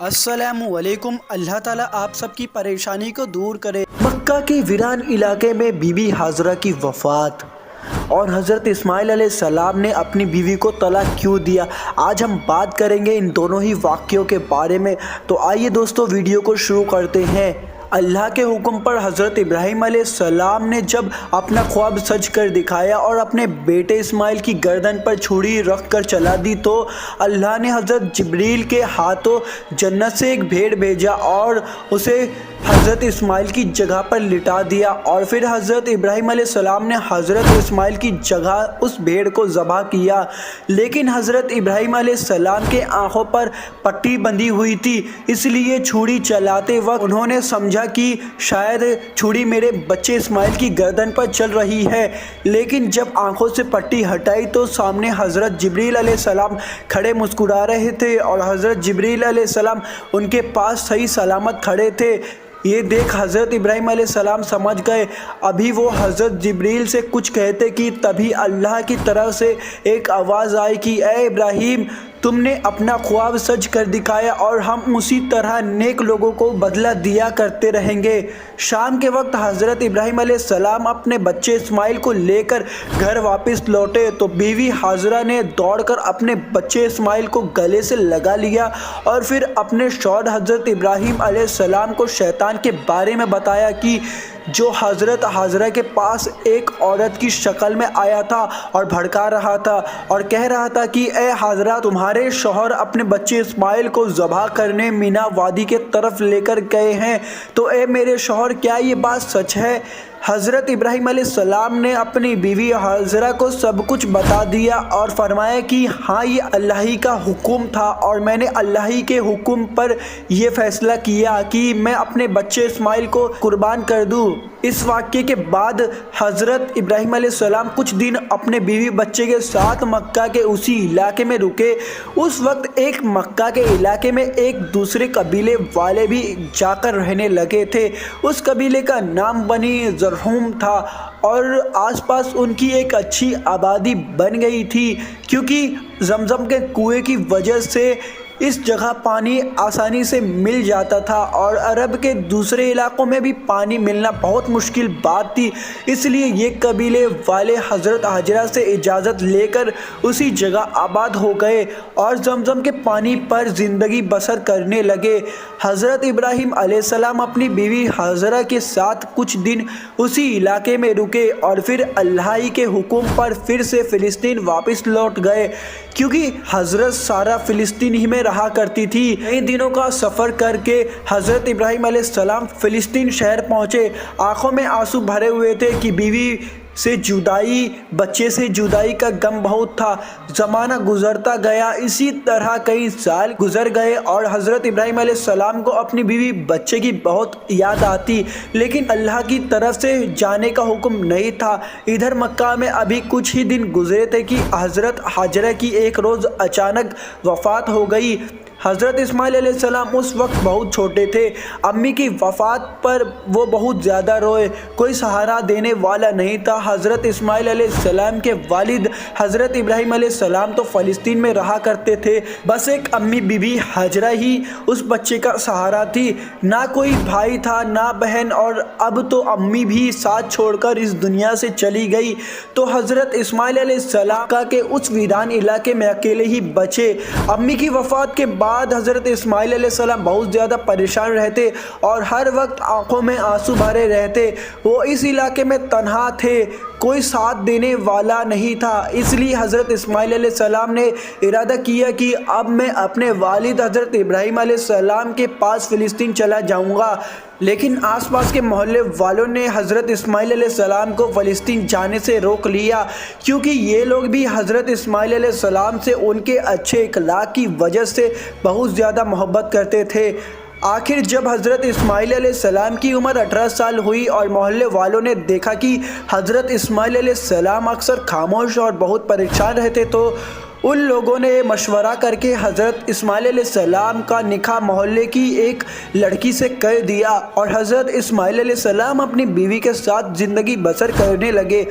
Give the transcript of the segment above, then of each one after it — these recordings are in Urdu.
السلام علیکم۔ اللہ تعالیٰ آپ سب کی پریشانی کو دور کرے۔ مکہ کے ویران علاقے میں بی بی ہاجرہ کی وفات اور حضرت اسماعیل علیہ السلام نے اپنی بیوی کو طلاق کیوں دیا، آج ہم بات کریں گے ان دونوں ہی واقعوں کے بارے میں۔ تو آئیے دوستو ویڈیو کو شروع کرتے ہیں۔ اللہ کے حکم پر حضرت ابراہیم علیہ السلام نے جب اپنا خواب سچ کر دکھایا اور اپنے بیٹے اسماعیل کی گردن پر چھری رکھ کر چلا دی تو اللہ نے حضرت جبریل کے ہاتھوں جنت سے ایک بھیڑ بھیجا اور اسے حضرت اسماعیل کی جگہ پر لٹا دیا، اور پھر حضرت ابراہیم علیہ السلام نے حضرت اسماعیل کی جگہ اس بھیڑ کو ذبح کیا، لیکن حضرت ابراہیم علیہ السلام کے آنکھوں پر پٹی بندھی ہوئی تھی، اس لیے چھری چلاتے وقت انہوں نے سمجھا کہ شاید چھری میرے بچے اسماعیل کی گردن پر چل رہی ہے، لیکن جب آنکھوں سے پٹی ہٹائی تو سامنے حضرت جبریل علیہ السلام کھڑے مسکرا رہے تھے، اور حضرت جبریل علیہ السلام ان کے پاس صحیح سلامت کھڑے تھے۔ یہ دیکھ حضرت ابراہیم علیہ السلام سمجھ گئے۔ ابھی وہ حضرت جبریل سے کچھ کہتے کہ تبھی اللہ کی طرف سے ایک آواز آئی کہ اے ابراہیم، تم نے اپنا خواب سچ کر دکھایا اور ہم اسی طرح نیک لوگوں کو بدلہ دیا کرتے رہیں گے۔ شام کے وقت حضرت ابراہیم علیہ السلام اپنے بچے اسماعیل کو لے کر گھر واپس لوٹے تو بیوی ہاجرہ نے دوڑ کر اپنے بچے اسماعیل کو گلے سے لگا لیا اور پھر اپنے شوہر حضرت ابراہیم علیہ السلام کو شیطان کے بارے میں بتایا کہ جو حضرت ہاجرہ کے پاس ایک عورت کی شکل میں آیا تھا اور بھڑکا رہا تھا اور کہہ رہا تھا کہ اے ہاجرہ، تمہارے شوہر اپنے بچے اسماعیل کو ذبح کرنے مینا وادی کے طرف لے کر گئے ہیں، تو اے میرے شوہر، کیا یہ بات سچ ہے؟ حضرت ابراہیم علیہ السلام نے اپنی بیوی ہاجرہ کو سب کچھ بتا دیا اور فرمایا کہ ہاں، یہ اللہ ہی کا حکم تھا اور میں نے اللہ ہی کے حکم پر یہ فیصلہ کیا کہ میں اپنے بچے اسماعیل کو قربان کر دوں۔ اس واقعے کے بعد حضرت ابراہیم علیہ السلام کچھ دن اپنے بیوی بچے کے ساتھ مکہ کے اسی علاقے میں رکے۔ اس وقت ایک مکہ کے علاقے میں ایک دوسرے قبیلے والے بھی جا کر رہنے لگے تھے۔ اس قبیلے کا نام بنی زرہم تھا اور آس پاس ان کی ایک اچھی آبادی بن گئی تھی، کیونکہ زمزم کے کنویں کی وجہ سے اس جگہ پانی آسانی سے مل جاتا تھا اور عرب کے دوسرے علاقوں میں بھی پانی ملنا بہت مشکل بات تھی، اس لیے یہ قبیلے والے حضرت ہاجرہ سے اجازت لے کر اسی جگہ آباد ہو گئے اور زمزم کے پانی پر زندگی بسر کرنے لگے۔ حضرت ابراہیم علیہ السلام اپنی بیوی ہاجرہ کے ساتھ کچھ دن اسی علاقے میں رکے اور پھر اللہ ہی کے حکم پر پھر سے فلسطین واپس لوٹ گئے، کیونکہ حضرت سارہ فلسطین ہی میں رہا کرتی تھی۔ کئی دنوں کا سفر کر کے حضرت ابراہیم علیہ السلام فلسطین شہر پہنچے۔ آنکھوں میں آنسو بھرے ہوئے تھے کہ بیوی سے جدائی، بچے سے جدائی کا غم بہت تھا۔ زمانہ گزرتا گیا، اسی طرح کئی سال گزر گئے اور حضرت ابراہیم علیہ السلام کو اپنی بیوی بچے کی بہت یاد آتی، لیکن اللہ کی طرف سے جانے کا حکم نہیں تھا۔ ادھر مکہ میں ابھی کچھ ہی دن گزرے تھے کہ حضرت ہاجرہ کی ایک روز اچانک وفات ہو گئی۔ حضرت اسماعیل علیہ السلام اس وقت بہت چھوٹے تھے۔ امی کی وفات پر وہ بہت زیادہ روئے، کوئی سہارا دینے والا نہیں تھا۔ حضرت اسماعیل علیہ السلام کے والد حضرت ابراہیم علیہ السلام تو فلسطین میں رہا کرتے تھے، بس ایک امی بی بی ہاجرہ ہی اس بچے کا سہارا تھی، نہ کوئی بھائی تھا نہ بہن، اور اب تو امی بھی ساتھ چھوڑ کر اس دنیا سے چلی گئی تو حضرت اسماعیل علیہ السلام کا کہ اس ویران علاقے میں اکیلے ہی بچے۔ امی کی وفات کے بعد حضرت اسماعیل علیہ السلام بہت زیادہ پریشان رہتے اور ہر وقت آنکھوں میں آنسو بھرے رہتے۔ وہ اس علاقے میں تنہا تھے، کوئی ساتھ دینے والا نہیں تھا، اس لیے حضرت اسماعیل علیہ السلام نے ارادہ کیا کہ اب میں اپنے والد حضرت ابراہیم علیہ السلام کے پاس فلسطین چلا جاؤں گا، لیکن آس پاس کے محلے والوں نے حضرت اسماعیل علیہ السلام کو فلسطین جانے سے روک لیا، کیونکہ یہ لوگ بھی حضرت اسماعیل علیہ السلام سے ان کے اچھے اخلاق کی وجہ سے بہت زیادہ محبت کرتے تھے۔ آخر جب حضرت اسماعیل علیہ السلام کی عمر 18 سال ہوئی اور محلے والوں نے دیکھا کہ حضرت اسماعیل علیہ السلام اکثر خاموش اور بہت پریشان رہتے تو ان لوگوں نے مشورہ کر کے حضرت اسماعیل علیہ السلام کا نکاح محلے کی ایک لڑکی سے کر دیا اور حضرت اسماعیل علیہ السلام اپنی بیوی کے ساتھ زندگی بسر کرنے لگے۔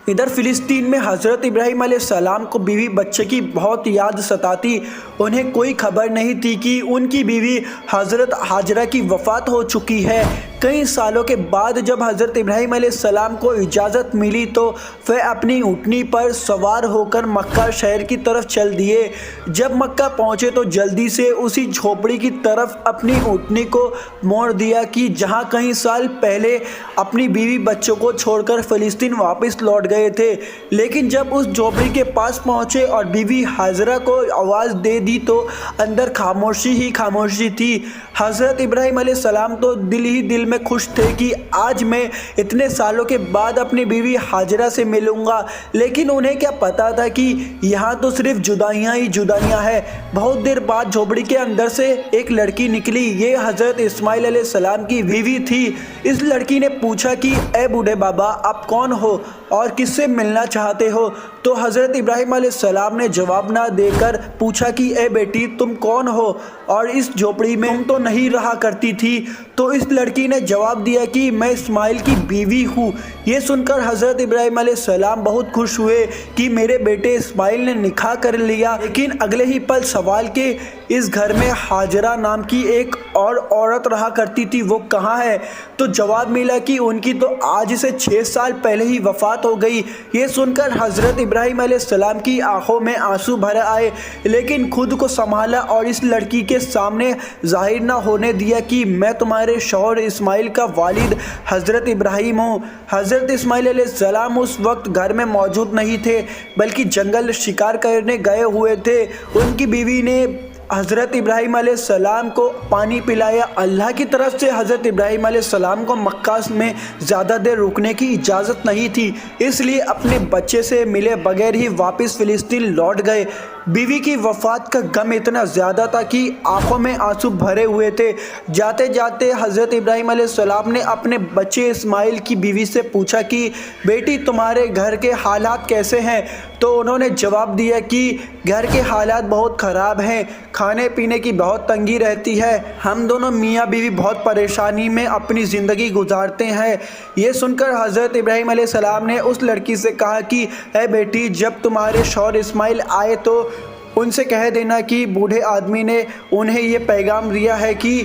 ادھر فلسطین میں حضرت ابراہیم علیہ السلام کو بیوی بچے کی بہت یاد ستاتی۔ انہیں کوئی خبر نہیں تھی کہ ان کی بیوی حضرت ہاجرہ کی وفات ہو چکی ہے۔ کئی سالوں کے بعد جب حضرت ابراہیم علیہ السلام کو اجازت ملی تو وہ اپنی اونٹنی پر سوار ہو کر مکہ شہر کی طرف چل دیے۔ جب مکہ پہنچے تو جلدی سے اسی جھوپڑی کی طرف اپنی اونٹنی کو موڑ دیا کہ جہاں کئی سال پہلے اپنی بیوی بچوں کو چھوڑ کر فلسطین واپس لوٹ گئے تھے۔ لیکن جب اس جھوپڑی کے پاس پہنچے اور بیوی ہاجرہ کو آواز دے دی تو اندر خاموشی ہی خاموشی تھی۔ حضرت ابراہیم علیہ السلام تو دل ہی دل میں خوش تھے کہ آج میں اتنے سالوں کے بعد اپنی بیوی ہاجرہ سے ملوں گا، لیکن انہیں کیا پتا تھا کہ یہاں تو صرف جدائیاں ہی جدائیاں ہیں۔ بہت دیر بعد جھوپڑی کے اندر سے ایک لڑکی نکلی۔ یہ حضرت اسماعیل علیہ السلام کی بیوی تھی۔ اس لڑکی نے پوچھا کہ اے بوڑھے بابا، آپ کون ہو اور کس سے ملنا چاہتے ہو؟ تو حضرت ابراہیم علیہ السلام نے جواب نہ دے کر پوچھا کہ اے بیٹی، تم کون ہو اور اس جھوپڑی میں تم تو نہیں رہا کرتی تھی؟ تو اس لڑکی نے جواب دیا کہ میں اسماعیل کی بیوی ہوں۔ یہ سن کر حضرت ابراہیم علیہ السلام بہت خوش ہوئے کہ میرے بیٹے اسماعیل نے نکاح کر لیا۔ لیکن اگلے ہی پل سوال کہ اس گھر میں ہاجرہ نام کی ایک اور عورت رہا کرتی تھی، وہ کہاں ہے؟ تو جواب ملا کہ ان کی تو آج سے 6 سال پہلے ہی وفات ہو گئی۔ یہ سن کر حضرت ابراہیم علیہ السلام کی آنکھوں میں آنسو بھر آئے، لیکن خود کو سنبھالا اور اس لڑکی کے سامنے ظاہر نہ ہونے دیا کہ میں تمہارے شوہر اسماعیل کا والد حضرت ابراہیم ہوں۔ حضرت اسماعیل علیہ السلام اس وقت گھر میں موجود نہیں تھے، بلکہ جنگل شکار کرنے گئے ہوئے تھے۔ ان کی بیوی نے حضرت ابراہیم علیہ السلام کو پانی پلایا۔ اللہ کی طرف سے حضرت ابراہیم علیہ السلام کو مکہ میں زیادہ دیر رکنے کی اجازت نہیں تھی، اس لیے اپنے بچے سے ملے بغیر ہی واپس فلسطین لوٹ گئے۔ بیوی کی وفات کا غم اتنا زیادہ تھا کہ آنکھوں میں آنسو بھرے ہوئے تھے۔ جاتے جاتے حضرت ابراہیم علیہ السلام نے اپنے بچے اسماعیل کی بیوی سے پوچھا کہ بیٹی، تمہارے گھر کے حالات کیسے ہیں؟ تو انہوں نے جواب دیا کہ گھر کے حالات بہت خراب ہیں، کھانے پینے کی بہت تنگی رہتی ہے، ہم دونوں میاں بیوی بہت پریشانی میں اپنی زندگی گزارتے ہیں۔ یہ سن کر حضرت ابراہیم علیہ السلام نے اس لڑکی سے کہا کہ اے بیٹی، جب تمہارے شوہر اسماعیل آئے تو ان سے کہہ دینا کہ بوڑھے آدمی نے انہیں یہ پیغام دیا ہے کہ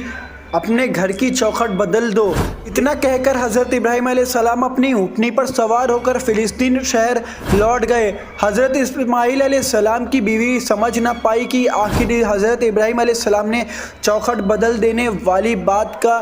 اپنے گھر کی چوکھٹ بدل دو۔ اتنا کہہ کر حضرت ابراہیم علیہ السلام اپنی اونٹنی پر سوار ہو کر فلسطین شہر لوٹ گئے۔ حضرت اسماعیل علیہ السلام کی بیوی سمجھ نہ پائی کہ آخر حضرت ابراہیم علیہ السلام نے چوکھٹ بدل دینے والی بات کا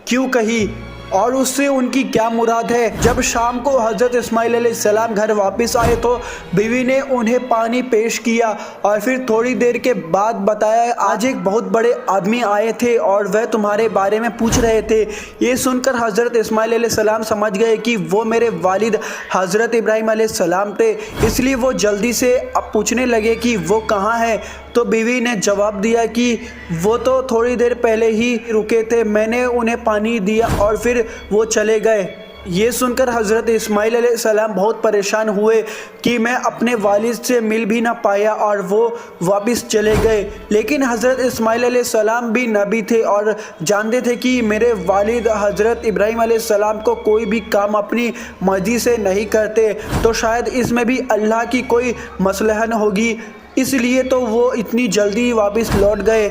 کیوں کہی اور اس سے ان کی کیا مراد ہے۔ جب شام کو حضرت اسماعیل علیہ السلام گھر واپس آئے تو بیوی نے انہیں پانی پیش کیا اور پھر تھوڑی دیر کے بعد بتایا، آج ایک بہت بڑے آدمی آئے تھے اور وہ تمہارے بارے میں پوچھ رہے تھے۔ یہ سن کر حضرت اسماعیل علیہ السلام سمجھ گئے کہ وہ میرے والد حضرت ابراہیم علیہ السلام تھے، اس لیے وہ جلدی سے اب پوچھنے لگے کہ وہ کہاں ہیں۔ تو بیوی نے جواب دیا کہ وہ تو تھوڑی دیر پہلے ہی رکے تھے، میں نے انہیں پانی دیا اور پھر وہ چلے گئے۔ یہ سن کر حضرت اسماعیل علیہ السلام بہت پریشان ہوئے کہ میں اپنے والد سے مل بھی نہ پایا اور وہ واپس چلے گئے۔ لیکن حضرت اسماعیل علیہ السلام بھی نبی تھے اور جانتے تھے کہ میرے والد حضرت ابراہیم علیہ السلام کو کوئی بھی کام اپنی مرضی سے نہیں کرتے، تو شاید اس میں بھی اللہ کی کوئی مصلحت ہوگی، اس لیے تو وہ اتنی جلدی واپس لوٹ گئے۔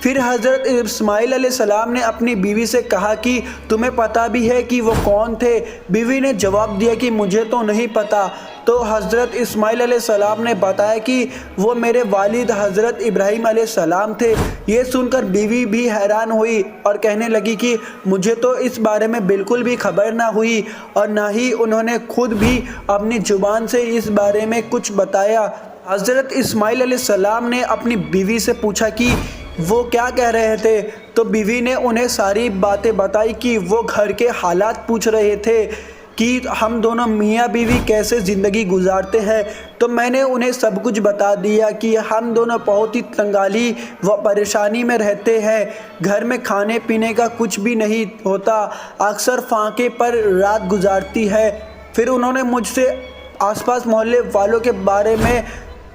پھر حضرت اسماعیل علیہ السلام نے اپنی بیوی سے کہا کہ تمہیں پتہ بھی ہے کہ وہ کون تھے؟ بیوی نے جواب دیا کہ مجھے تو نہیں پتہ۔ تو حضرت اسماعیل علیہ السلام نے بتایا کہ وہ میرے والد حضرت ابراہیم علیہ السلام تھے۔ یہ سن کر بیوی بھی حیران ہوئی اور کہنے لگی کہ مجھے تو اس بارے میں بالکل بھی خبر نہ ہوئی اور نہ ہی انہوں نے خود بھی اپنی زبان سے اس بارے میں کچھ بتایا۔ حضرت اسماعیل علیہ السلام نے اپنی بیوی سے پوچھا کہ وہ کیا کہہ رہے تھے؟ تو بیوی نے انہیں ساری باتیں بتائی کہ وہ گھر کے حالات پوچھ رہے تھے کہ ہم دونوں میاں بیوی کیسے زندگی گزارتے ہیں۔ تو میں نے انہیں سب کچھ بتا دیا کہ ہم دونوں بہت ہی تنگالی و پریشانی میں رہتے ہیں، گھر میں کھانے پینے کا کچھ بھی نہیں ہوتا، اکثر فاقے پر رات گزارتی ہے۔ پھر انہوں نے مجھ سے آس پاس محلے والوں کے بارے میں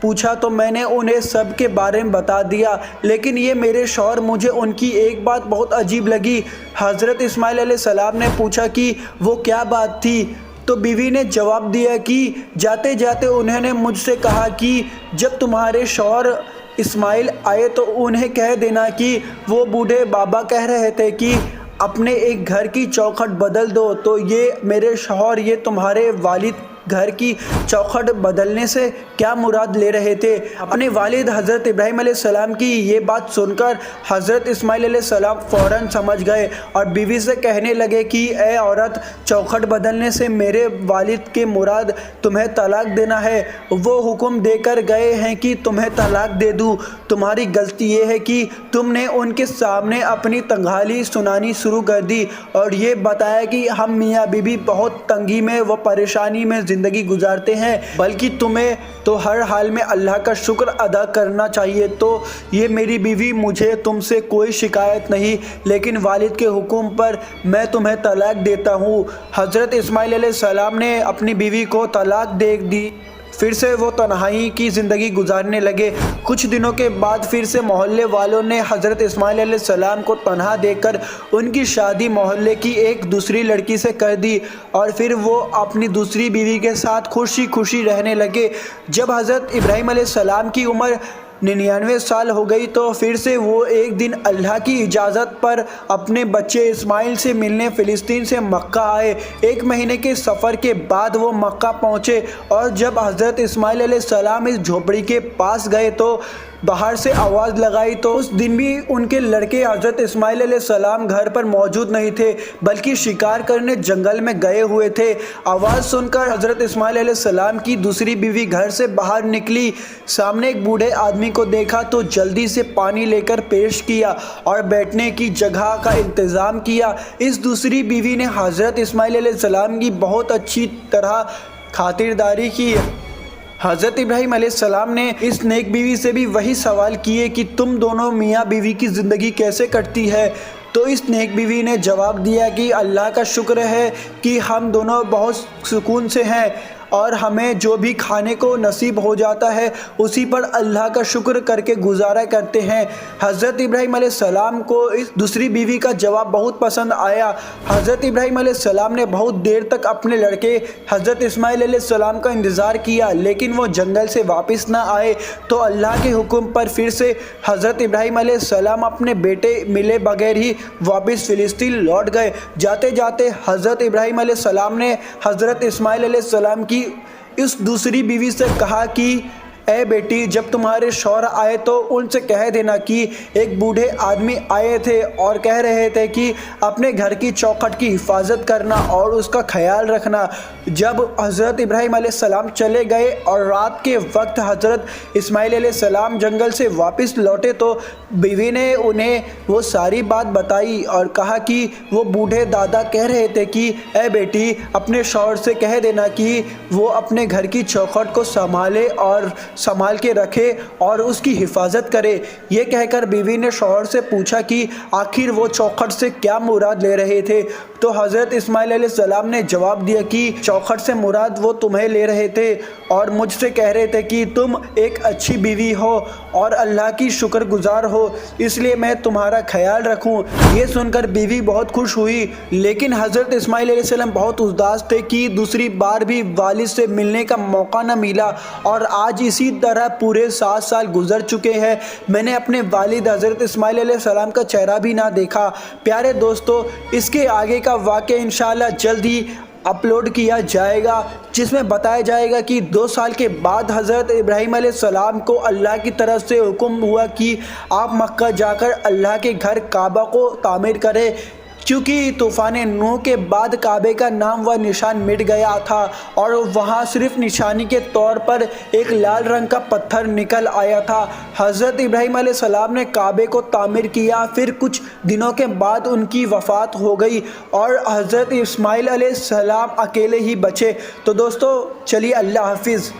پوچھا تو میں نے انہیں سب کے بارے میں بتا دیا، لیکن یہ میرے شوہر مجھے ان کی ایک بات بہت عجیب لگی۔ حضرت اسماعیل علیہ السلام نے پوچھا کہ وہ کیا بات تھی؟ تو بیوی نے جواب دیا کہ جاتے جاتے انہوں نے مجھ سے کہا کہ جب تمہارے شوہر اسماعیل آئے تو انہیں کہہ دینا کہ وہ بوڑھے بابا کہہ رہے تھے کہ اپنے ایک گھر کی چوکھٹ بدل دو۔ تو یہ میرے شوہر یہ تمہارے والد گھر کی چوکھٹ بدلنے سے کیا مراد لے رہے تھے۔ اپنے والد حضرت ابراہیم علیہ السلام کی یہ بات سن کر حضرت اسماعیل علیہ السلام فوراً سمجھ گئے اور بیوی سے کہنے لگے کہ اے عورت، چوکھٹ بدلنے سے میرے والد کے مراد تمہیں طلاق دینا ہے۔ وہ حکم دے کر گئے ہیں کہ تمہیں طلاق دے دوں۔ تمہاری غلطی یہ ہے کہ تم نے ان کے سامنے اپنی تنگحالی سنانی شروع کر دی اور یہ بتایا کہ ہم میاں بیوی بہت تنگی میں و پریشانی میں زندگی گزارتے ہیں، بلکہ تمہیں تو ہر حال میں اللہ کا شکر ادا کرنا چاہیے۔ تو یہ میری بیوی، مجھے تم سے کوئی شکایت نہیں، لیکن والد کے حکم پر میں تمہیں طلاق دیتا ہوں۔ حضرت اسماعیل علیہ السلام نے اپنی بیوی کو طلاق دے دی۔ پھر سے وہ تنہائی کی زندگی گزارنے لگے۔ کچھ دنوں کے بعد پھر سے محلے والوں نے حضرت اسماعیل علیہ السلام کو تنہا دیکھ کر ان کی شادی محلے کی ایک دوسری لڑکی سے کر دی اور پھر وہ اپنی دوسری بیوی کے ساتھ خوشی خوشی رہنے لگے۔ جب حضرت ابراہیم علیہ السلام کی عمر 99 سال ہو گئی تو پھر سے وہ ایک دن اللہ کی اجازت پر اپنے بچے اسماعیل سے ملنے فلسطین سے مکہ آئے۔ 1 مہینے کے سفر کے بعد وہ مکہ پہنچے اور جب حضرت اسماعیل علیہ السلام اس جھوپڑی کے پاس گئے تو باہر سے آواز لگائی تو اس دن بھی ان کے لڑکے حضرت اسماعیل علیہ السلام گھر پر موجود نہیں تھے، بلکہ شکار کرنے جنگل میں گئے ہوئے تھے۔ آواز سن کر حضرت اسماعیل علیہ السلام کی دوسری بیوی گھر سے باہر نکلی، سامنے ایک بوڑھے آدمی کو دیکھا تو جلدی سے پانی لے کر پیش کیا اور بیٹھنے کی جگہ کا انتظام کیا۔ اس دوسری بیوی نے حضرت اسماعیل علیہ السلام کی بہت اچھی طرح خاطرداری کی۔ حضرت ابراہیم علیہ السلام نے اس نیک بیوی سے بھی وہی سوال کیے کہ تم دونوں میاں بیوی کی زندگی کیسے کٹتی ہے؟ تو اس نیک بیوی نے جواب دیا کہ اللہ کا شکر ہے کہ ہم دونوں بہت سکون سے ہیں اور ہمیں جو بھی کھانے کو نصیب ہو جاتا ہے اسی پر اللہ کا شکر کر کے گزارا کرتے ہیں۔ حضرت ابراہیم علیہ السلام کو اس دوسری بیوی کا جواب بہت پسند آیا۔ حضرت ابراہیم علیہ السلام نے بہت دیر تک اپنے لڑکے حضرت اسماعیل علیہ السلام کا انتظار کیا، لیکن وہ جنگل سے واپس نہ آئے تو اللہ کے حکم پر پھر سے حضرت ابراہیم علیہ السلام اپنے بیٹے ملے بغیر ہی واپس فلسطین لوٹ گئے۔ جاتے جاتے حضرت ابراہیم علیہ السلام نے حضرت اسماعیل علیہ السلام کی اس دوسری بیوی سے کہا کہ اے بیٹی، جب تمہارے شوہر آئے تو ان سے کہہ دینا کہ ایک بوڑھے آدمی آئے تھے اور کہہ رہے تھے کہ اپنے گھر کی چوکھٹ کی حفاظت کرنا اور اس کا خیال رکھنا۔ جب حضرت ابراہیم علیہ السلام چلے گئے اور رات کے وقت حضرت اسماعیل علیہ السلام جنگل سے واپس لوٹے تو بیوی نے انہیں وہ ساری بات بتائی اور کہا کہ وہ بوڑھے دادا کہہ رہے تھے کہ اے بیٹی، اپنے شوہر سے کہہ دینا کہ وہ اپنے گھر کی چوکھٹ کو سنبھالے اور سنبھال کے رکھے اور اس کی حفاظت کرے۔ یہ کہہ کر بیوی نے شوہر سے پوچھا کہ آخر وہ چوکھٹ سے کیا مراد لے رہے تھے؟ تو حضرت اسماعیل علیہ السلام نے جواب دیا کہ چوکھٹ سے مراد وہ تمہیں لے رہے تھے اور مجھ سے کہہ رہے تھے کہ تم ایک اچھی بیوی ہو اور اللہ کی شکر گزار ہو، اس لیے میں تمہارا خیال رکھوں۔ یہ سن کر بیوی بہت خوش ہوئی، لیکن حضرت اسماعیل علیہ السلام بہت اداس تھے کہ دوسری بار بھی والد سے ملنے کا موقع نہ ملا اور آج اسی طرح پورے 7 سال گزر چکے ہیں، میں نے اپنے والد حضرت اسماعیل علیہ السلام کا چہرہ بھی نہ دیکھا۔ پیارے دوستو، اس کے آگے کا واقعہ انشاءاللہ جلد ہی اپلوڈ کیا جائے گا، جس میں بتایا جائے گا کہ 2 سال کے بعد حضرت ابراہیم علیہ السلام کو اللہ کی طرف سے حکم ہوا کہ آپ مکہ جا کر اللہ کے گھر کعبہ کو تعمیر کریں، کیونکہ طوفان نوح کے بعد کعبے کا نام و نشان مٹ گیا تھا اور وہاں صرف نشانی کے طور پر ایک لال رنگ کا پتھر نکل آیا تھا۔ حضرت ابراہیم علیہ السلام نے کعبے کو تعمیر کیا، پھر کچھ دنوں کے بعد ان کی وفات ہو گئی اور حضرت اسماعیل علیہ السلام اکیلے ہی بچے۔ تو دوستو چلیے، اللہ حافظ۔